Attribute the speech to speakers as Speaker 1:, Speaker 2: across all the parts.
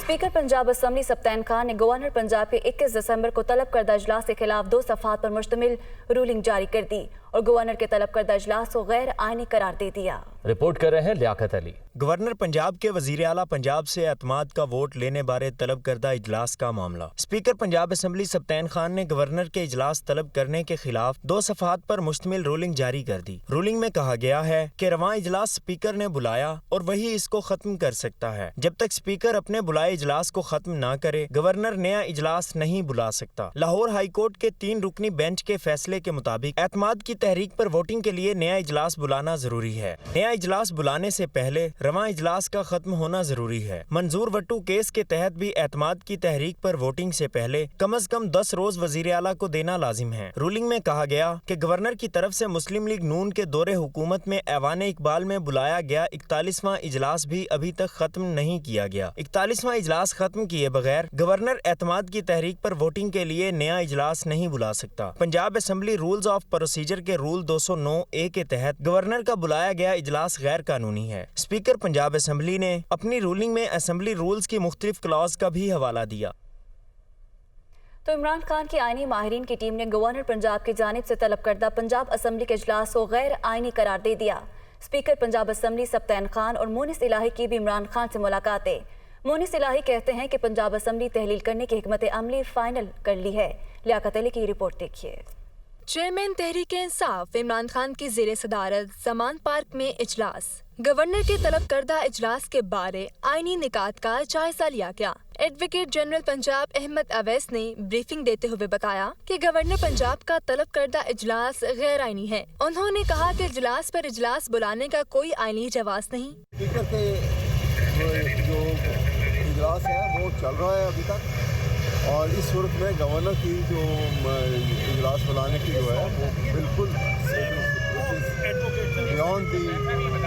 Speaker 1: Speaker Punjab assembly सप्तान Khan ने governor Punjab के 21 दिसंबर को तलब करदा इजलास के खिलाफ 2 सफ़हात पर मुश्तमिल रूलिंग जारी कर दी और गवर्नर के तलब करदा इजलास को गैर आइनी करार दे दिया।
Speaker 2: रिपोर्ट कर रहे हैं लियाकत अली।
Speaker 3: गवर्नर पंजाब के वजीर आला पंजाब से एतमाद का वोट लेने बारे तलब करदा इजलास का मामला। स्पीकर पंजाब असम्बली सप्तान खान ने गवर्नर के इजलास तलब करने के खिलाफ 2 सफ़हात पर मुश्तमिल रूलिंग जारी कर दी। रूलिंग में कहा गया है कि रवां इजलास स्पीकर ने बुलाया और वही इसको खत्म कर सकता है। जब तक स्पीकर अपने बुलाए इजलास को खत्म ना करे, गवर्नर नया इजलास नहीं बुला सकता। लाहौर हाई कोर्ट के 3 रुकनी बेंच के फैसले के मुताबिक एतमाद की तहरीक पर वोटिंग के लिए नया इजलास बुलाना जरूरी है। नया इजलास बुलाने से पहले रवां इजलास का खत्म होना जरूरी है। मंजूर वट्टू केस के तहत भी एतमाद की तहरीक पर वोटिंग से पहले कम से कम 10 रोज वजीर आला को देना लाजिम है। रूलिंग में कहा गया कि गवर्नर की तरफ से मुस्लिम लीग नून के दौरे हुकूमत में ऐवान इकबाल में बुलाया गया 41वां इजलास भी अभी तक खत्म नहीं किया गया। 41वां इजलास खत्म किए बगैर गवर्नर एतमाद की तहरीक पर वोटिंग के लिए नया इजलास नहीं बुला सकता। Punjab assembly rules of procedure के रूल 209A के तहत गवर्नर का बुलाया गया इजलास गैर कानूनी है। स्पीकर पंजाब असम्बली ने अपनी रूलिंग में असम्बली रूल्स की मुख्तलिफ क्लॉज का भी हवाला दिया।
Speaker 1: तो इमरान खान की आईनी माहिरीन की टीम ने गवर्नर पंजाब की जानिब से तलब करदा पंजाब असम्बली के इजलास को गैर आईनी करार दे दिया। स्पीकर पंजाब असम्बली सप्तान खान और मोनिस इलाही की भी इमरान खान से मुलाकातें। मोनिस इलाही कहते हैं कि पंजाब असम्बली तहलील करने की हिकमत अमली फाइनल कर ली है। लियाकत अली की रिपोर्ट देखिए।
Speaker 4: चेयरमैन तहरीक इंसाफ इमरान खान की ज़ेरे सदारत जमान पार्क में इजलास। गवर्नर के तलब करदा इजलास के बारे आईनी निकात का जायजा लिया गया। एडवोकेट जनरल पंजाब अहमद अवैस ने ब्रीफिंग देते हुए बताया कि गवर्नर पंजाब का तलब करदा इजलास गैर आईनी है। उन्होंने कहा कि इजलास पर इजलास बुलाने का कोई आईनी जवाज़ नहीं।
Speaker 5: स्पीकर के जो इजलास है वो चल रहा है अभी तक, और इस सूरत में गवर्नर की जो इजलास बुलाने की जो है वो बिल्कुल beyond the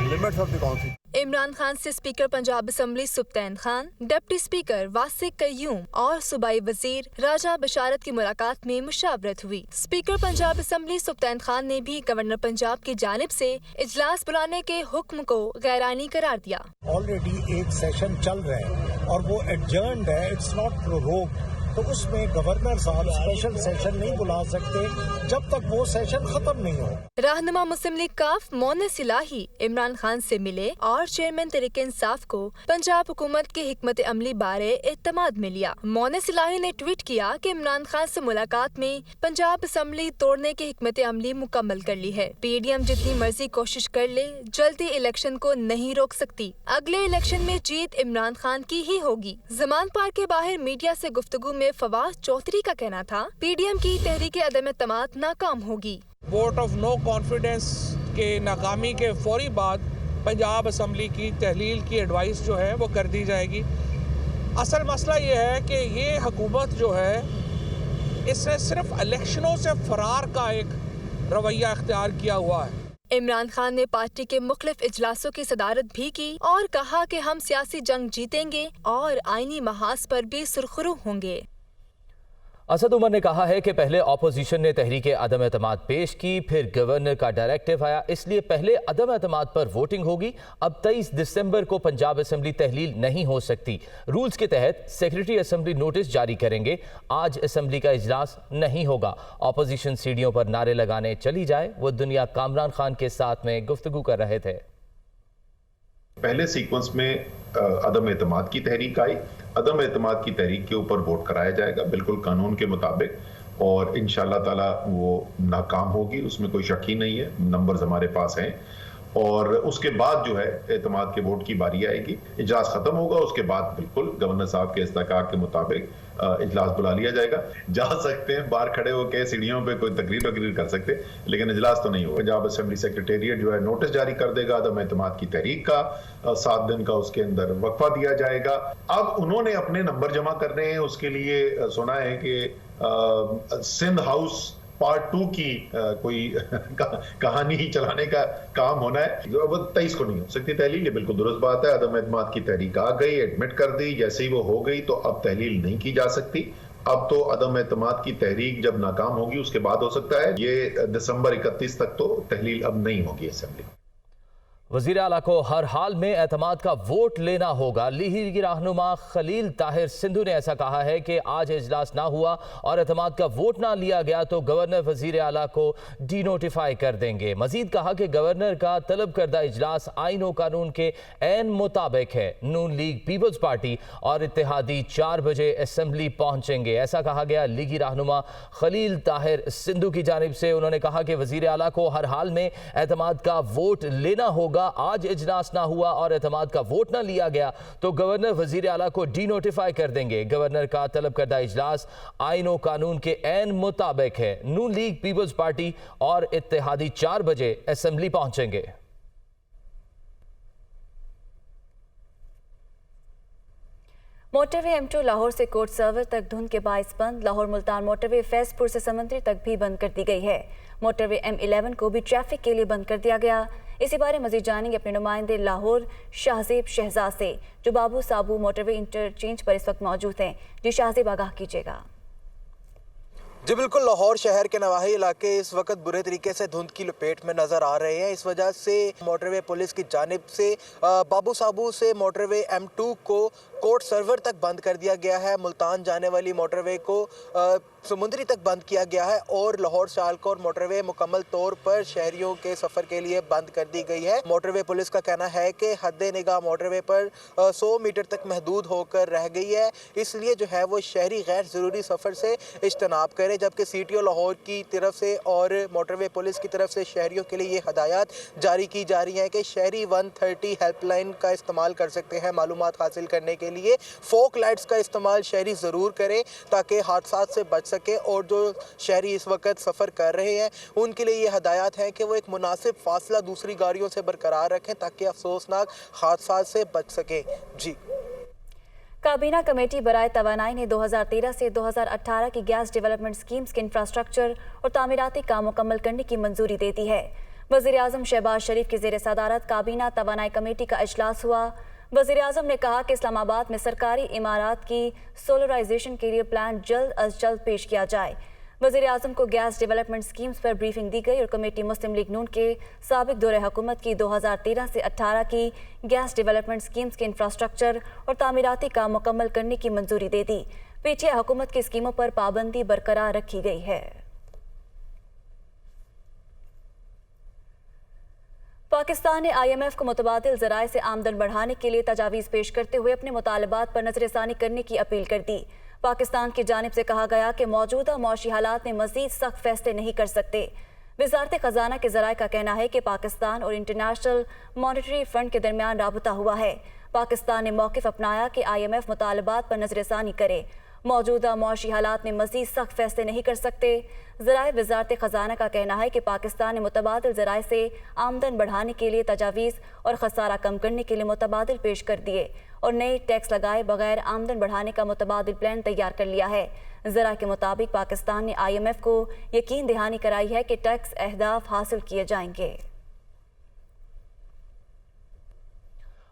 Speaker 5: limits of the council.
Speaker 4: Imran Khan से speaker Punjab assembly Sibtain Khan, deputy speaker Wasiq Qayyum और सूबाई वजीर राजा बशारत की मुलाकात में मुशावरत हुई। स्पीकर पंजाब असम्बली सुब्तान खान ने भी गवर्नर पंजाब की जानिब से इजलास बुलाने के हुक्म को गैरानी करार दिया।
Speaker 6: ऑलरेडी एक सेशन चल रहा है और वो एडजर्न्ड है, इट्स नॉट प्रोरोग्ड, तो उसमें गवर्नर साहब स्पेशल सेशन नहीं बुला सकते जब तक वो सेशन खत्म नहीं हो।
Speaker 4: रहनुमा मुस्लिम लीग काफ मोनिस इलाही इमरान खान से मिले और चेयरमैन तहरीक इंसाफ को पंजाब हुकूमत की हिकमत अमली बारे एतमाद में लिया। मोनिस इलाही ने ट्वीट किया कि इमरान खान से मुलाकात में पंजाब असम्बली तोड़ने की हिकमत अमली मुकम्मल कर ली है। PDM जितनी मर्जी कोशिश कर ले, जल्दी इलेक्शन को नहीं रोक सकती। अगले इलेक्शन में जीत इमरान खान की ही होगी। जमान पार्क के बाहर मीडिया से गुफ्तगू में फवाद चौधरी का कहना था PDM की तहरीक अदम एतमाद नाकाम होगी।
Speaker 7: वोट ऑफ नो कॉन्फिडेंस के नाकामी के फौरी बाद पंजाब असम्बली की तहलील की एडवाइस जो है वो कर दी जाएगी। असल मसला ये है कि ये हुकूमत जो है इसने सिर्फ इलेक्शनों से फरार का एक रवैया इख्तियार किया हुआ है।
Speaker 4: इमरान खान ने पार्टी के मुख्तलिफ इजलासों की सदारत भी की और कहा कि हम सियासी जंग जीतेंगे और आईनी महाज पर भी सुरखरू होंगे।
Speaker 2: असद उमर ने कहा है कि पहले अपोजिशन ने तहरीक अदम एतमाद पेश की, फिर गवर्नर का डायरेक्टिव आया, इसलिए पहले अदम एतमाद पर वोटिंग होगी। अब 23 दिसंबर को पंजाब असम्बली तहलील नहीं हो सकती। रूल्स के तहत सेक्रेटरी असम्बली नोटिस जारी करेंगे। आज असम्बली का इजलास नहीं होगा। अपोजिशन सीढ़ियों पर नारे लगाने चली जाए। वो दुनिया कामरान खान के साथ में गुफ्तगू कर रहे थे।
Speaker 8: पहले सीक्वेंस में अदम एतमाद की तहरीक आई। अदम एतमाद की तहरीक के ऊपर वोट कराया जाएगा बिल्कुल कानून के मुताबिक, और इंशाअल्लाह ताला वो नाकाम होगी, उसमें कोई शक ही नहीं है। नंबर्स हमारे पास हैं। और उसके बाद जो है एतमाद के वोट की बारी आएगी, इजलास खत्म होगा। उसके बाद बिल्कुल गवर्नर साहब के इस्तेकाक के मुताबिक इजलास बुला लिया जाएगा। जा सकते हैं बाहर खड़े होकर सीढ़ियों पे कोई तकरीर कर सकते, लेकिन इजलास तो नहीं होगा। पंजाब असेंबली सेक्रेटेरिएट जो है नोटिस जारी कर देगा अदम एतमाद की तहरीक का। 7 दिन का उसके अंदर वक्फा दिया जाएगा। अब उन्होंने अपने नंबर जमा करने हैं, उसके लिए सुना है कि सिंध हाउस पार्ट 2 की कोई कहानी ही चलाने का काम होना है। वो 23 को नहीं हो सकती तहलील, ये बिल्कुल दुरुस्त बात है। अदम एतमाद की तहरीक आ गई, एडमिट कर दी, जैसे ही वो हो गई तो अब तहलील नहीं की जा सकती। अब तो अदम एतमाद की तहरीक जब नाकाम होगी उसके बाद हो सकता है। ये दिसंबर 31 तक तो तहलील अब नहीं होगी असेंबली।
Speaker 2: वज़ीर आला को हर हाल में एतमाद का वोट लेना होगा। लीगी रहनुमा खलील ताहिर सिंधु ने ऐसा कहा है कि आज इजलास ना हुआ और एतमाद का वोट ना लिया गया तो गवर्नर वज़ीर आला को डी नोटिफाई कर देंगे। मजीद कहा कि गवर्नर का तलब करदा इजलास आइन और कानून के ऐन मुताबिक है। नून लीग पीपल्स पार्टी और इत्तेहादी 4 बजे असम्बली पहुंचेंगे, ऐसा कहा गया लीगी रहनुमा खलील ताहिर सिंधु की जानिब से। उन्होंने कहा कि वज़ीर आला को हर हाल में एतमाद का वोट लेना होगा। आज इजलास ना हुआ और एतमाद का वोट ना लिया गया तो गवर्नर वजीर आला को डी नोटिफाई कर देंगे। गवर्नर का तलब करदा इजलास आइन और कानून के ऐन मुताबिक है। नून लीग पीपल्स पार्टी और इत्तेहादी 4 बजे असेंबली पहुंचेंगे।
Speaker 1: मोटरवे M2 लाहौर से कोट सर्वर तक धुंध के बाइस बंद। लाहौर मुल्तान मोटरवे फैजपुर से समंदरी तक भी बंद कर दी गई है। मोटरवे M11 को भी ट्रैफिक के लिए बंद कर दिया गया। इसी बारे मजीद जानेंगे अपने नुमाइंदे लाहौर शाहजेब शहजाद से, जो बाबू साबू मोटरवे इंटरचेंज पर इस वक्त मौजूद हैं। जी शाहजेब, आगाह कीजिएगा।
Speaker 9: जी बिल्कुल, लाहौर शहर के नवाही इलाके इस वक्त बुरे तरीके से धुंध की लपेट में नज़र आ रहे हैं। इस वजह से मोटरवे पुलिस की जानिब से बाबू साबू से मोटरवे M2 को कोट सर्वर तक बंद कर दिया गया है। मुल्तान जाने वाली मोटरवे को समुद्री तक बंद किया गया है और लाहौर शालकोर मोटरवे मुकम्मल तौर पर शहरियों के सफ़र के लिए बंद कर दी गई है। मोटरवे पुलिस का कहना है कि हद निगाह मोटरवे पर 100 मीटर तक महदूद होकर रह गई है, इसलिए जो है वो शहरी गैर ज़रूरी सफ़र से इज्तनाब करें। जबकि CTO लाहौर की तरफ से और मोटरवे पुलिस की तरफ से शहरियों के लिए ये हदायत जारी की जा रही हैं कि शहरी 130 हेल्पलाइन का इस्तेमाल कर सकते हैं मालूमात हासिल करने के लिए। फोक लाइट्स का इस्तेमाल शहरी ज़रूर करें ताकि हादसात से बच सके, और जो शहरी इस वक्त सफ़र कर रहे हैं उनके लिए ये हदायत है कि वो एक मुनासिब फासला दूसरी गाड़ियों से बरकरार रखें ताकि अफसोसनाक हादसात से बच सकें। जी,
Speaker 1: काबीना कमेटी बराए तवानाई ने 2013 से 2018 की गैस डेवलपमेंट स्कीम्स के इंफ्रास्ट्रक्चर और तामीराती काम मुकम्मल करने की मंजूरी दे दी है। वज़ीर आज़म शहबाज शरीफ की ज़ेर सदारत काबीना तवानाई कमेटी का इजलास हुआ। वज़ीर आज़म ने कहा कि इस्लामाबाद में सरकारी इमारात की सोलराइजेशन के लिए प्लान जल्द अज जल्द पेश किया जाए। वज़ीर आज़म को गैस डेवलपमेंट स्कीम्स पर ब्रीफिंग दी गई और कमेटी मुस्लिम लीग नून के साबिक दौरे हुकूमत की 2013 से 18 की गैस डेवलपमेंट स्कीम्स के इंफ्रास्ट्रक्चर और तामीराती काम मुकम्मल करने की मंजूरी दे दी। PTI हुकूमत की स्कीमों पर पाबंदी बरकरार रखी गई है। पाकिस्तान ने IMF को मुतबादिल ज़राए से आमदन बढ़ाने के लिए तजावीज़ पेश करते हुए अपने मुतालबात पर नज़रसानी करने की अपील कर दी। पाकिस्तान की जानिब से कहा गया कि मौजूदा मौशी हालात में मज़ीद सख्त फैसले नहीं कर सकते। वज़ारत ख़जाना के ज़राए का कहना है कि पाकिस्तान और इंटरनेशनल मॉनेटरी फंड के दरमियान राबता हुआ है। पाकिस्तान ने मौक़िफ़ अपनाया कि IMF मुतालबात पर नज़रसानी करे। मौजूदा मौशी हालात में मज़ीद सख्त फैसले नहीं कर सकते। ज़राए वज़ारत ख़जाना का कहना है कि पाकिस्तान ने मुतबादिल ज़राए से आमदन बढ़ाने के लिए तजावीज़ और खसारा कम करने के लिए मुतबादिल पेश कर दिए और नए टैक्स लगाए बगैर आमदन बढ़ाने का मुतबादिल प्लान तैयार कर लिया है। ज़रा के मुताबिक पाकिस्तान ने IMF को यकीन दहानी कराई है कि टैक्स अहदाफ हासिल किए जाएंगे।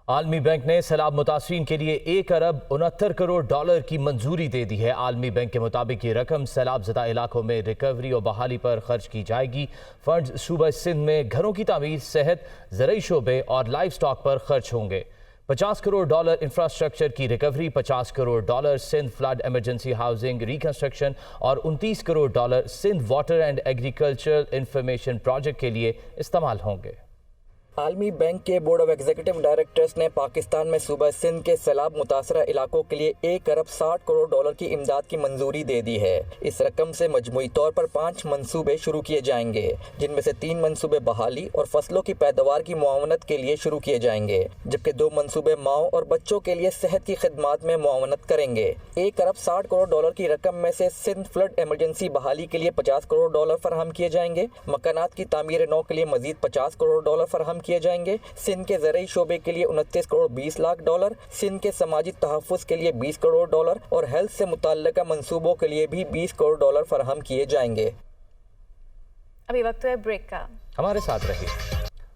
Speaker 2: आलमी बैंक ने सैलाब मुतासरीन के लिए 1 अरब 69 करोड़ डॉलर की मंजूरी दे दी है। आलमी बैंक के मुताबिक ये रकम सैलाब ज़दा इलाकों में रिकवरी और बहाली पर खर्च की जाएगी। फंड्स सूबा सिंध में घरों की तामीर, सेहत, ज़रई शोबे और लाइव स्टॉक पर खर्च होंगे। 50 करोड़ डॉलर इंफ्रास्ट्रक्चर की recovery, 50 crore dollar Sindh flood emergency housing reconstruction और 29 crore dollar Sindh water and agricultural information project के लिए इस्तेमाल होंगे।
Speaker 10: आलमी बैंक के बोर्ड ऑफ एग्जीक्यूटिव डायरेक्टर्स ने पाकिस्तान में सूबा सिंध के सैलाब मुतासरा इलाकों के लिए 1 अरब 60 करोड़ डॉलर की इमदाद की मंजूरी दे दी है। इस रकम से मजमूई तौर पर 5 मंसूबे शुरू किए जाएंगे, जिनमें से 3 मंसूबे बहाली और फसलों की पैदावार की मुआवनत के लिए शुरू किए जाएंगे, जबकि 2 मंसूबे माओ और बच्चों के लिए सेहत की खिदमात में मुआवनत करेंगे। 1 अरब 60 करोड़ डॉलर की रकम में से सिंध फ्लड एमरजेंसी बहाली के लिए 50 करोड़ डॉलर फराहम किए जाएंगे। मकानात की तामीर नौ के लिए मजीद 50 करोड़ डॉलर फराहम किए जाएंगे। सिंध के ज़रई शोबे के लिए 29 करोड़ 20 लाख डॉलर, सिंध के समाजी तहफ़्फ़ुज़ के लिए 20 करोड़ डॉलर और हेल्थ से मुताल्लिक़ा मंसूबों के लिए भी 20 करोड़ डॉलर फराहम किए जाएंगे।
Speaker 1: अभी वक्त है ब्रेक का,
Speaker 2: हमारे साथ रहिए।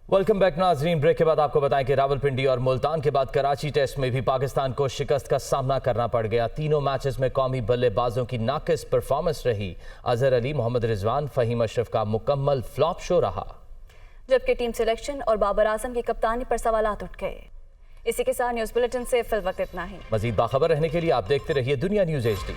Speaker 2: वेलकम बैक नाजरीन। ब्रेक के बाद आपको बताएं कि रावलपिंडी और मुल्तान के बाद कराची टेस्ट में भी पाकिस्तान को शिकस्त का सामना करना पड़ गया। तीनों मैचेस में कौमी बल्लेबाजों की नाक़िस परफॉर्मेंस रही। अजहर अली, मोहम्मद रिजवान, फ़हीम अशरफ का मुकम्मल फ्लॉप शो रहा।
Speaker 1: जबकि टीम सिलेक्शन और बाबर आजम की कप्तानी पर सवालात उठ गए। इसी के साथ न्यूज़ बुलेटिन से फिल वक्त इतना ही।
Speaker 2: मजीद बाखबर रहने के लिए आप देखते रहिए दुनिया न्यूज़ HD।